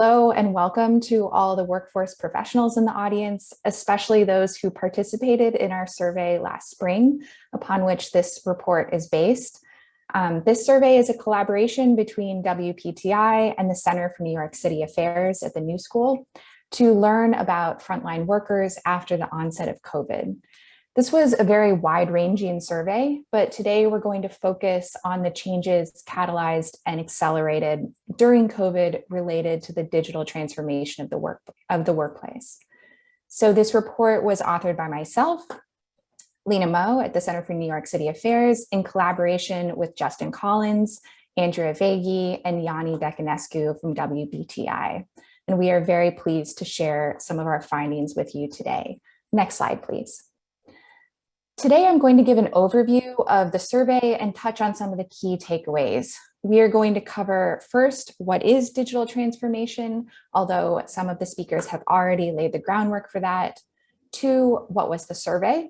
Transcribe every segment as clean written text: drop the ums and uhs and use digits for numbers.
Hello and welcome to all the workforce professionals in the audience, especially those who participated in our survey last spring, upon which this report is based. This survey is a collaboration between WPTI and the Center for New York City Affairs at the New School to learn about frontline workers after the onset of COVID. This was a very wide-ranging survey, but today we're going to focus on the changes catalyzed and accelerated during COVID related to the digital transformation of the workplace. So this report was authored by myself, Lena Moe at the Center for New York City Affairs, in collaboration with Justin Collins, Andrea Vaghi, and Yanni Decanescu from WPTI. And we are very pleased to share some of our findings with you today. Next slide, please. Today, I'm going to give an overview of the survey and touch on some of the key takeaways. We are going to cover first, what is digital transformation, although some of the speakers have already laid the groundwork for that. 2, what was the survey?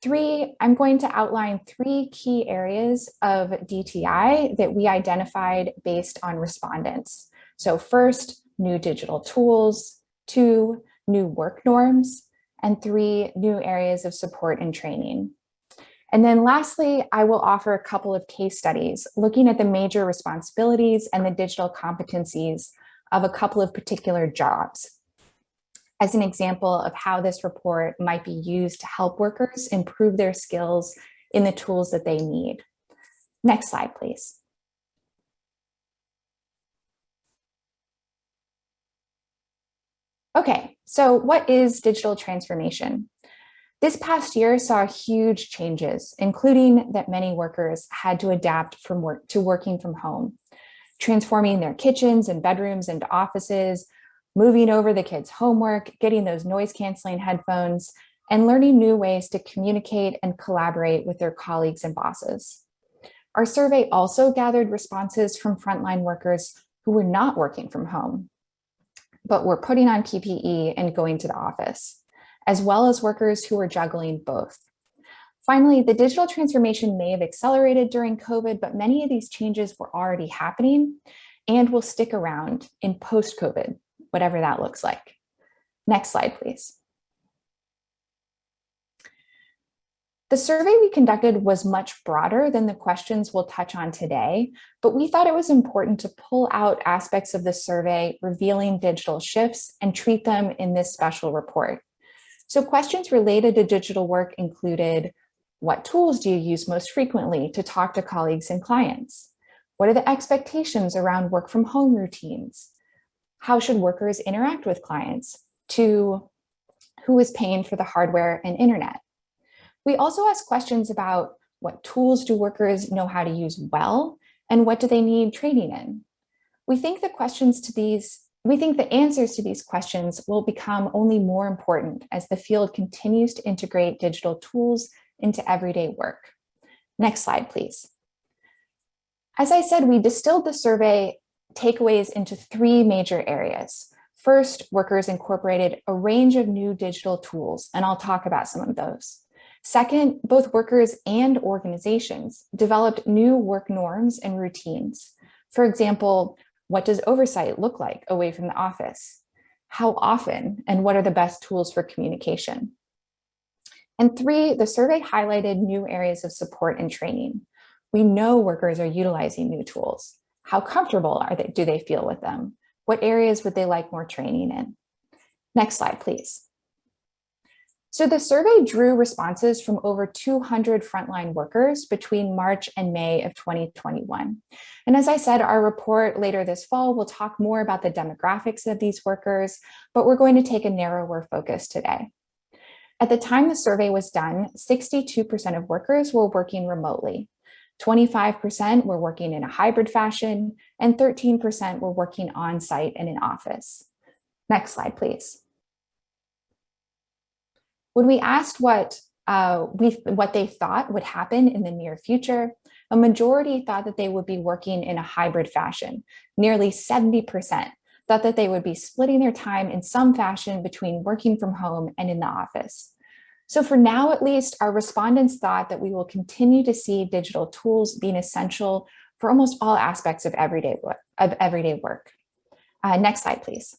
3, I'm going to outline 3 key areas of DTI that we identified based on respondents. So first, new digital tools. 2, new work norms. And 3, new areas of support and training. And then lastly, I will offer a couple of case studies looking at the major responsibilities and the digital competencies of a couple of particular jobs as an example of how this report might be used to help workers improve their skills in the tools that they need. Next slide, please. Okay, so what is digital transformation? This past year saw huge changes, including that many workers had to adapt from working from home, transforming their kitchens and bedrooms into offices, moving over the kids' homework, getting those noise-canceling headphones, and learning new ways to communicate and collaborate with their colleagues and bosses. Our survey also gathered responses from frontline workers who were not working from home, but were putting on PPE and going to the office, as well as workers who were juggling both. Finally, the digital transformation may have accelerated during COVID, but many of these changes were already happening and will stick around in post-COVID, whatever that looks like. Next slide, please. The survey we conducted was much broader than the questions we'll touch on today, but we thought it was important to pull out aspects of the survey revealing digital shifts and treat them in this special report. So questions related to digital work included, what tools do you use most frequently to talk to colleagues and clients? What are the expectations around work from home routines? How should workers interact with clients? 2, who is paying for the hardware and internet? We also ask questions about what tools do workers know how to use well, and what do they need training in? We think the answers to these questions will become only more important as the field continues to integrate digital tools into everyday work. Next slide, please. As I said, we distilled the survey takeaways into 3 major areas. First, workers incorporated a range of new digital tools, and I'll talk about some of those. Second, both workers and organizations developed new work norms and routines. For example, what does oversight look like away from the office? How often, and what are the best tools for communication? And 3, the survey highlighted new areas of support and training. We know workers are utilizing new tools. How comfortable do they feel with them? What areas would they like more training in? Next slide, please. So the survey drew responses from over 200 frontline workers between March and May of 2021. And as I said, our report later this fall will talk more about the demographics of these workers, but we're going to take a narrower focus today. At the time the survey was done, 62% of workers were working remotely. 25% were working in a hybrid fashion, and 13% were working on-site in an office. Next slide, please. When we asked what they thought would happen in the near future, a majority thought that they would be working in a hybrid fashion. Nearly 70% thought that they would be splitting their time in some fashion between working from home and in the office. So for now, at least, our respondents thought that we will continue to see digital tools being essential for almost all aspects of everyday work. Next slide, please.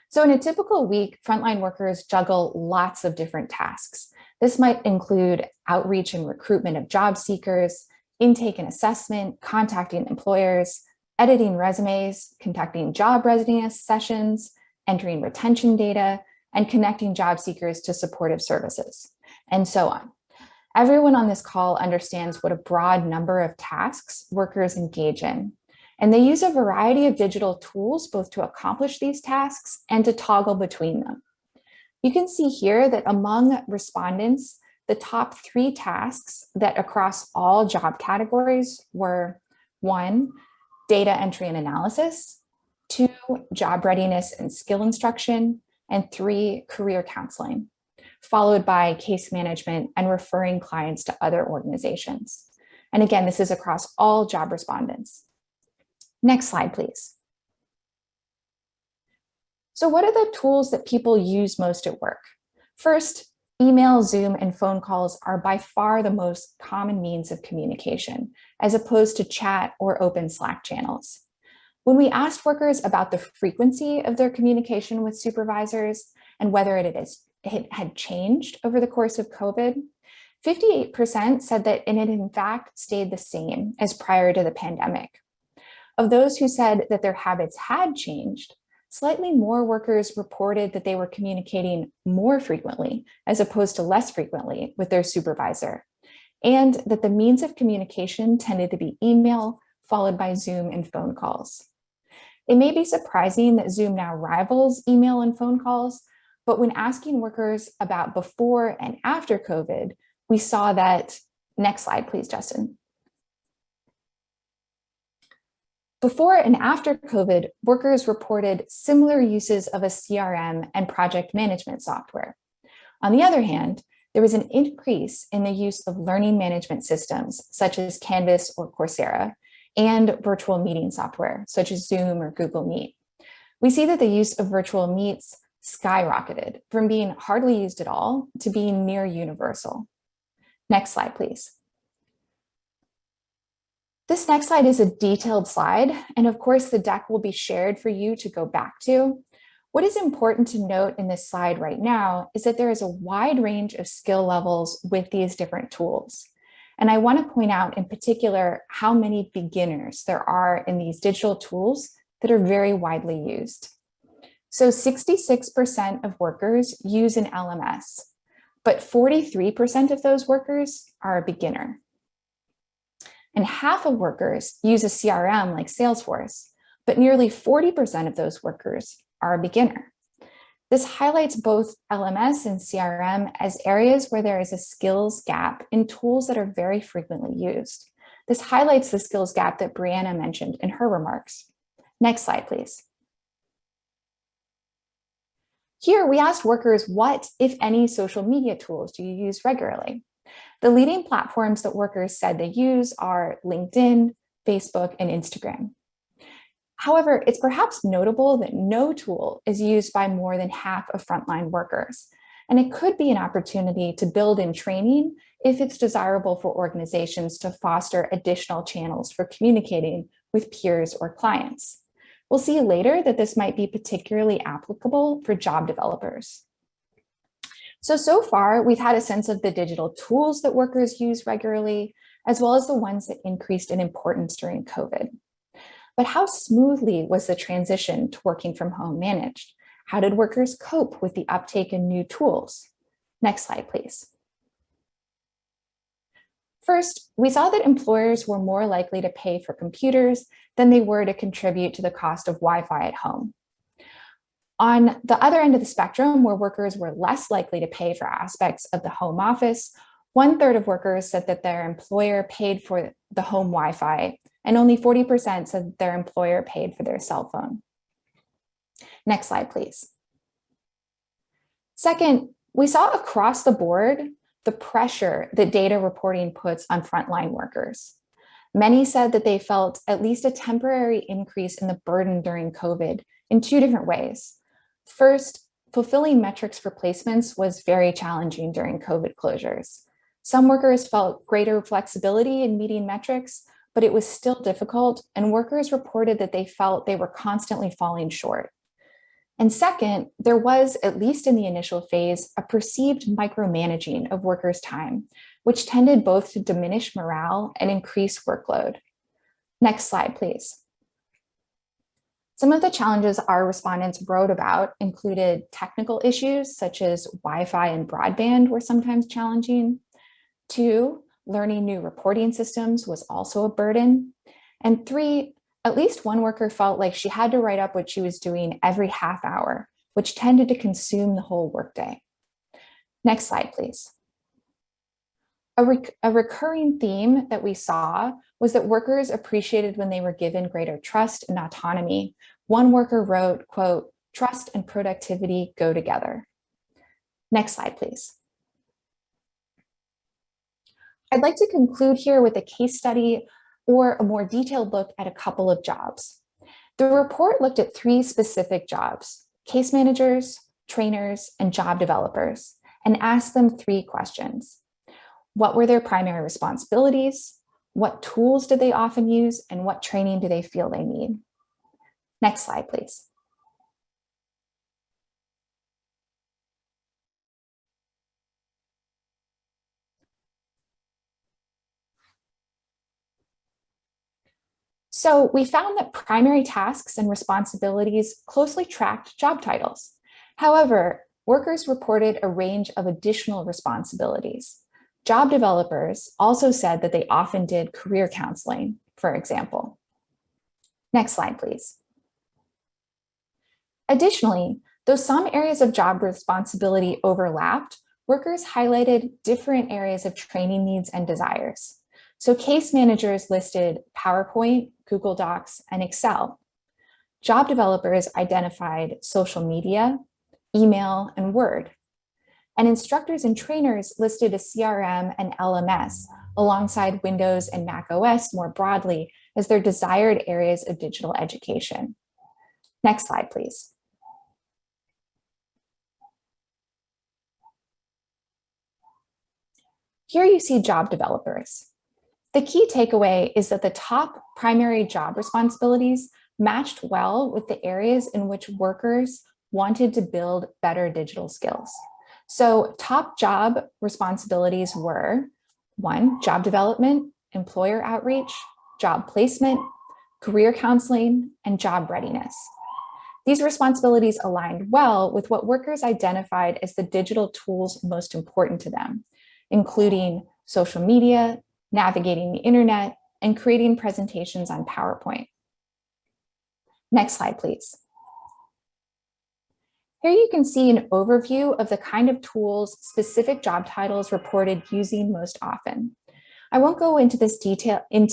So in a typical week, frontline workers juggle lots of different tasks. This might include outreach and recruitment of job seekers, intake and assessment, contacting employers, editing resumes, conducting job readiness sessions, entering retention data, and connecting job seekers to supportive services, and so on. Everyone on this call understands what a broad number of tasks workers engage in, and they use a variety of digital tools both to accomplish these tasks and to toggle between them. You can see here that among respondents, the top 3 tasks that across all job categories were 1, data entry and analysis, 2, job readiness and skill instruction, and 3, career counseling, followed by case management and referring clients to other organizations. And again, this is across all job respondents. Next slide, please. So what are the tools that people use most at work? First, email, Zoom, and phone calls are by far the most common means of communication, as opposed to chat or open Slack channels. When we asked workers about the frequency of their communication with supervisors and whether it had changed over the course of COVID, 58% said that it had in fact stayed the same as prior to the pandemic. Of those who said that their habits had changed, slightly more workers reported that they were communicating more frequently as opposed to less frequently with their supervisor, and that the means of communication tended to be email, followed by Zoom and phone calls. It may be surprising that Zoom now rivals email and phone calls, but when asking workers about before and after COVID, we saw that, next slide, please, Justin. Before and after COVID, workers reported similar uses of a CRM and project management software. On the other hand, there was an increase in the use of learning management systems, such as Canvas or Coursera, and virtual meeting software, such as Zoom or Google Meet. We see that the use of virtual meets skyrocketed from being hardly used at all to being near universal. Next slide, please. This next slide is a detailed slide, and of course the deck will be shared for you to go back to. What is important to note in this slide right now is that there is a wide range of skill levels with these different tools. And I want to point out in particular how many beginners there are in these digital tools that are very widely used. So 66% of workers use an LMS, but 43% of those workers are a beginner. And half of workers use a CRM like Salesforce, but nearly 40% of those workers are a beginner. This highlights both LMS and CRM as areas where there is a skills gap in tools that are very frequently used. This highlights the skills gap that Brianna mentioned in her remarks. Next slide, please. Here, we asked workers what, if any, social media tools do you use regularly? The leading platforms that workers said they use are LinkedIn, Facebook, and Instagram. However, it's perhaps notable that no tool is used by more than half of frontline workers, and it could be an opportunity to build in training if it's desirable for organizations to foster additional channels for communicating with peers or clients. We'll see later that this might be particularly applicable for job developers. So far, we've had a sense of the digital tools that workers use regularly, as well as the ones that increased in importance during COVID. But how smoothly was the transition to working from home managed? How did workers cope with the uptake in new tools? Next slide, please. First, we saw that employers were more likely to pay for computers than they were to contribute to the cost of Wi-Fi at home. On the other end of the spectrum, where workers were less likely to pay for aspects of the home office, 1/3 of workers said that their employer paid for the home Wi-Fi, and only 40% said their employer paid for their cell phone. Next slide, please. Second, we saw across the board the pressure that data reporting puts on frontline workers. Many said that they felt at least a temporary increase in the burden during COVID in 2 different ways. First, fulfilling metrics for placements was very challenging during COVID closures. Some workers felt greater flexibility in meeting metrics, but it was still difficult, and workers reported that they felt they were constantly falling short. And second, there was, at least in the initial phase, a perceived micromanaging of workers' time, which tended both to diminish morale and increase workload. Next slide, please. Some of the challenges our respondents wrote about included technical issues such as Wi-Fi and broadband were sometimes challenging. 2, learning new reporting systems was also a burden. And 3, at least one worker felt like she had to write up what she was doing every half hour, which tended to consume the whole workday. Next slide, please. A recurring theme that we saw was that workers appreciated when they were given greater trust and autonomy. One worker wrote, quote, "Trust and productivity go together." Next slide, please. I'd like to conclude here with a case study or a more detailed look at a couple of jobs. The report looked at 3 specific jobs: case managers, trainers, and job developers, and asked them 3 questions. What were their primary responsibilities? What tools did they often use? And what training do they feel they need? Next slide, please. So we found that primary tasks and responsibilities closely tracked job titles. However, workers reported a range of additional responsibilities. Job developers also said that they often did career counseling, for example. Next slide, please. Additionally, though some areas of job responsibility overlapped, workers highlighted different areas of training needs and desires. So case managers listed PowerPoint, Google Docs, and Excel. Job developers identified social media, email, and Word. And instructors and trainers listed a CRM and LMS alongside Windows and Mac OS more broadly as their desired areas of digital education. Next slide, please. Here you see job developers. The key takeaway is that the top primary job responsibilities matched well with the areas in which workers wanted to build better digital skills. So top job responsibilities were 1, job development, employer outreach, job placement, career counseling, and job readiness. These responsibilities aligned well with what workers identified as the digital tools most important to them, including social media, navigating the internet, and creating presentations on PowerPoint. Next slide, please. Here you can see an overview of the kind of tools specific job titles reported using most often. I won't go into this in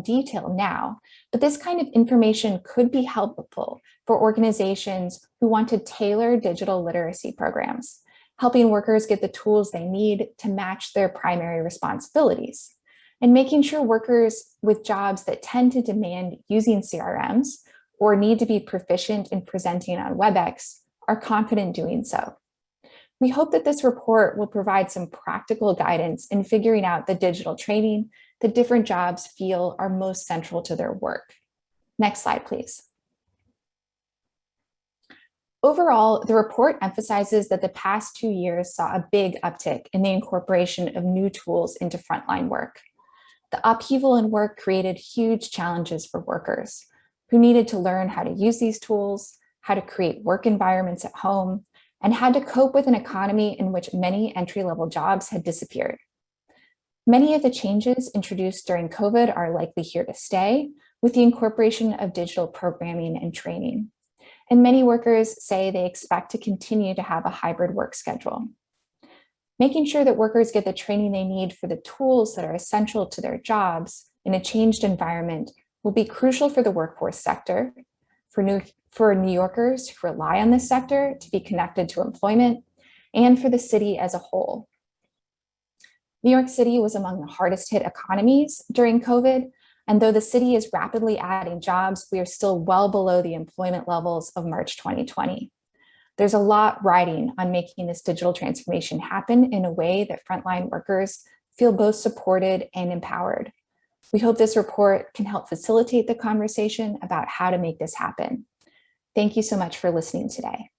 detail now, but this kind of information could be helpful for organizations who want to tailor digital literacy programs, helping workers get the tools they need to match their primary responsibilities, and making sure workers with jobs that tend to demand using CRMs or need to be proficient in presenting on WebEx are confident doing so. We hope that this report will provide some practical guidance in figuring out the digital training that different jobs feel are most central to their work. Next slide, please. Overall, the report emphasizes that the past 2 years saw a big uptick in the incorporation of new tools into frontline work. The upheaval in work created huge challenges for workers who needed to learn how to use these tools, how to create work environments at home, and had to cope with an economy in which many entry-level jobs had disappeared. Many of the changes introduced during COVID are likely here to stay, with the incorporation of digital programming and training. And many workers say they expect to continue to have a hybrid work schedule. Making sure that workers get the training they need for the tools that are essential to their jobs in a changed environment will be crucial for the workforce sector, for New Yorkers who rely on this sector to be connected to employment, and for the city as a whole. New York City was among the hardest hit economies during COVID, and though the city is rapidly adding jobs, we are still well below the employment levels of March 2020. There's a lot riding on making this digital transformation happen in a way that frontline workers feel both supported and empowered. We hope this report can help facilitate the conversation about how to make this happen. Thank you so much for listening today.